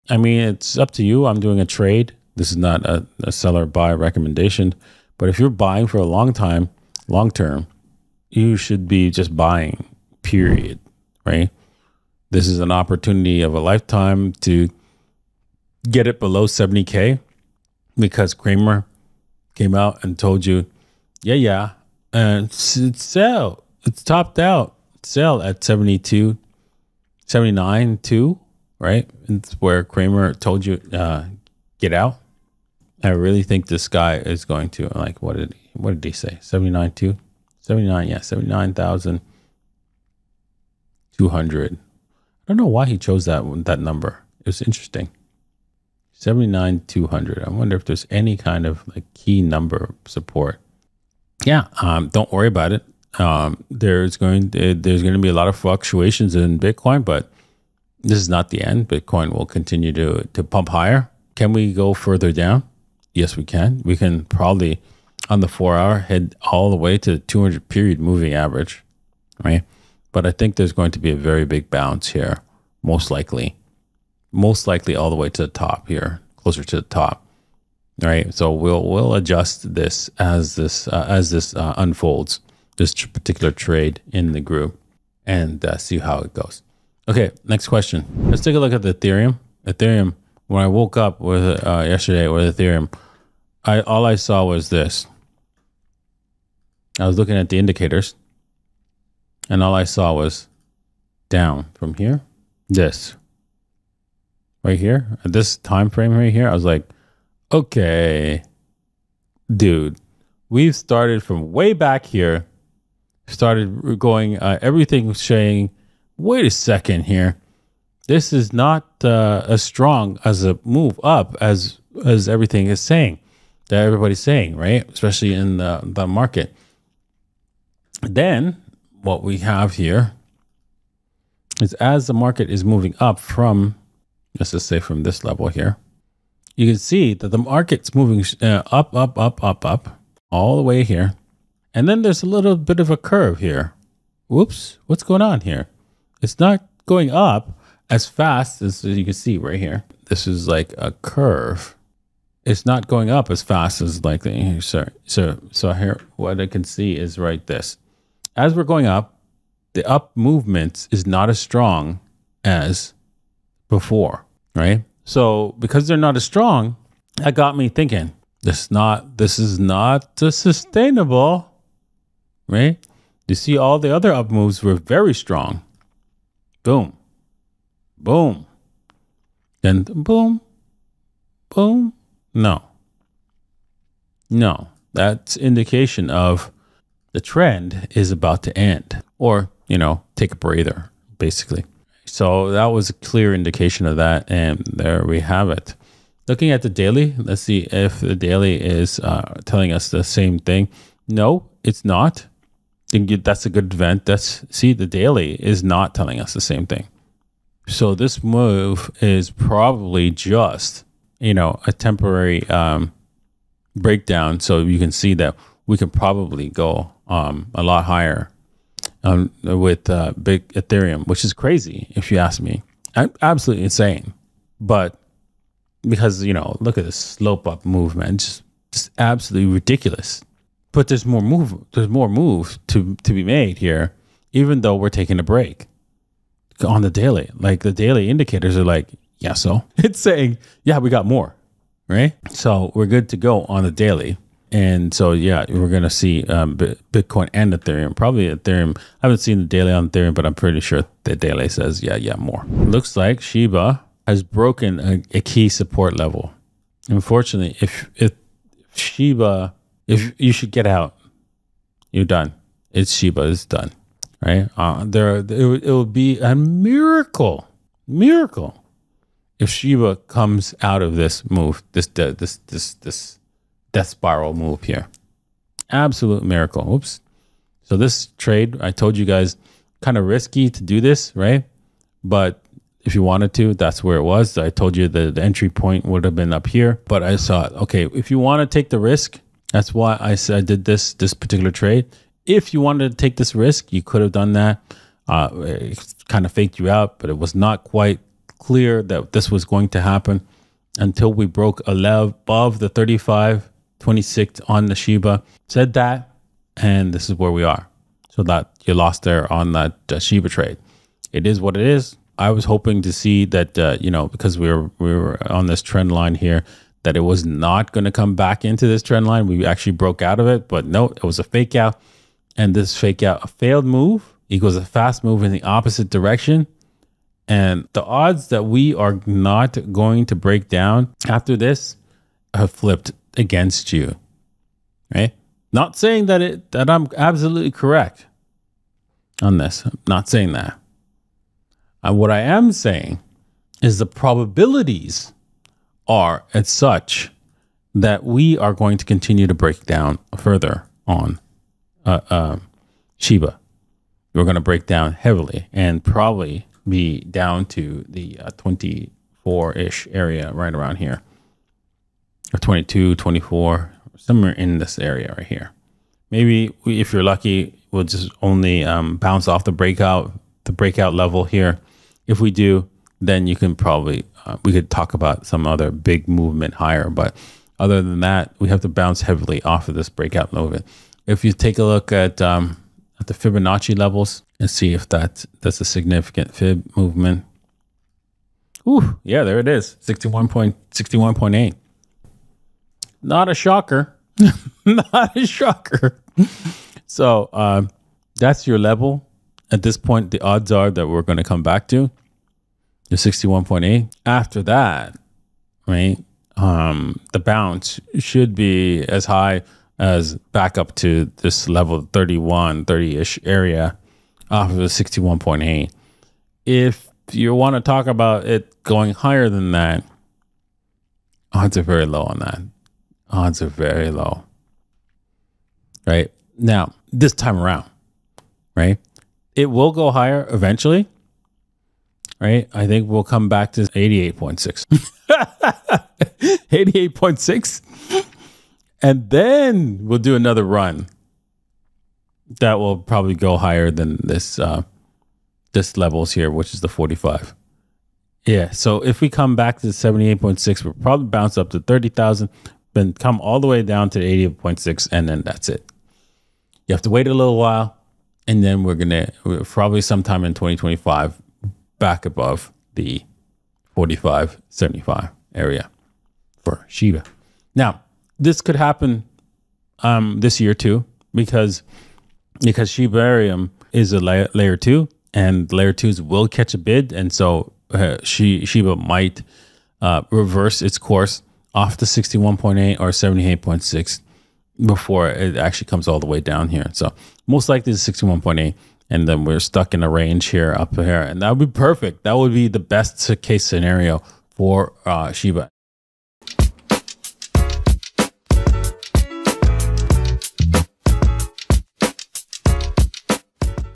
I mean, it's up to you. I'm doing a trade. This is not a seller buy recommendation, but if you're buying for a long term, you should be just buying, period, right? This is an opportunity of a lifetime to get it below 70K because Kramer came out and told you, yeah, and it's sell. It's topped out. Sell at 72, 79 too, right? It's where Kramer told you, get out. I really think this guy is going to, like, what did he say? 79 too? 79, yeah, 79,200. I don't know why he chose that number. It was interesting. 79,200. I wonder if there's any kind of like key number support. Yeah, don't worry about it. There's going to be a lot of fluctuations in Bitcoin, but this is not the end. Bitcoin will continue to pump higher. Can we go further down? Yes, we can. We can probably on the 4-hour head all the way to the 200 period moving average, right? But I think there's going to be a very big bounce here, most likely all the way to the top here, closer to the top. All right, so we'll adjust this as this unfolds, this particular trade in the group, and see how it goes. Okay, next question. Let's take a look at the Ethereum. Ethereum. When I woke up with yesterday with Ethereum, all I saw was this. I was looking at the indicators, and all I saw was down from here. This right here, at this time frame right here, I was like, okay, dude, we've started from way back here, started going, everything was saying, wait a second here. This is not as strong as a move up as everything is saying, that everybody's saying, right? Especially in the market. Then what we have here is as the market is moving up from, let's just say from this level here, you can see that the market's moving up, all the way here. And then there's a little bit of a curve here. Whoops, what's going on here? It's not going up as fast as you can see right here. This is like a curve. It's not going up as fast as like the, so here, what I can see is right this. As we're going up, the up movement is not as strong as before, right? So because they're not as strong, that got me thinking, this is not sustainable, right? You see all the other up moves were very strong. Boom, boom, then boom, boom. No, that's indication of the trend is about to end, or, take a breather, basically. So that was a clear indication of that. And there we have it. Looking at the daily, let's see if the daily is telling us the same thing. No, it's not. That's a good event. See, the daily is not telling us the same thing. So this move is probably just, a temporary breakdown. So you can see that we can probably go a lot higher with big Ethereum, which is crazy if you ask me. Absolutely insane. But because, look at this slope up movement, just absolutely ridiculous. But there's more move to be made here, even though we're taking a break on the daily. Like the daily indicators are like, yeah, so it's saying, yeah, we got more, right? So we're good to go on the daily. And so, yeah, we're going to see Bitcoin and Ethereum. Probably Ethereum. I haven't seen the daily on Ethereum, but I'm pretty sure the daily says, yeah, more. Looks like Shiba has broken a key support level. Unfortunately, if Shiba, if you should get out, you're done. Shiba is done, right? It will be a miracle if Shiba comes out of this move, this death spiral move here. Absolute miracle. Oops. So this trade, I told you guys, kind of risky to do this, right? But if you wanted to, that's where it was. I told you the entry point would have been up here, but I saw it. Okay, if you want to take the risk, that's why I said I did this particular trade. If you wanted to take this risk, you could have done that. It kind of faked you out, but it was not quite clear that this was going to happen until we broke a level above the 35.26 on the Shiba. Said that, and this is where we are. So that you lost there on that Shiba trade. It is what it is. I was hoping to see that, because we were on this trend line here, that it was not going to come back into this trend line. We actually broke out of it, but no, it was a fake out. And this fake out, a failed move equals a fast move in the opposite direction. And the odds that we are not going to break down after this have flipped against you, right? Not saying that I'm absolutely correct on this. I'm not saying that. What I am saying is the probabilities are as such that we are going to continue to break down further on Shiba. We're going to break down heavily and probably be down to the 24-ish area right around here, or 22, 24, somewhere in this area right here. Maybe if you're lucky, we'll just only bounce off the breakout level here. If we do, then you can probably, we could talk about some other big movement higher. But other than that, we have to bounce heavily off of this breakout movement. If you take a look at the Fibonacci levels and see if that's a significant Fib movement. Ooh, yeah, there it is, 61.8. Not a shocker. Not a shocker. So that's your level. At this point, the odds are that we're going to come back to the 61.8. After that, right, the bounce should be as high as back up to this level 31, 30-ish area off of the 61.8. If you want to talk about it going higher than that, odds are very low on that. Odds are very low. Right? Now, this time around, right? It will go higher eventually, right? I think we'll come back to 88.6. 88.6. And then we'll do another run that will probably go higher than this levels here, which is the 45. Yeah, so if we come back to 78.6, we'll probably bounce up to 30,000, then come all the way down to 88.6, and then that's it. You have to wait a little while, and then we're probably sometime in 2025 back above the 45.75 area for Shiba. Now, this could happen this year too, because Shibarium is a layer 2, and layer 2s will catch a bid, and so Shiba might reverse its course off the 61.8 or 78.6 before it actually comes all the way down here. So most likely the 61.8, and then we're stuck in a range here up here, and that would be perfect. That would be the best case scenario for Shiba.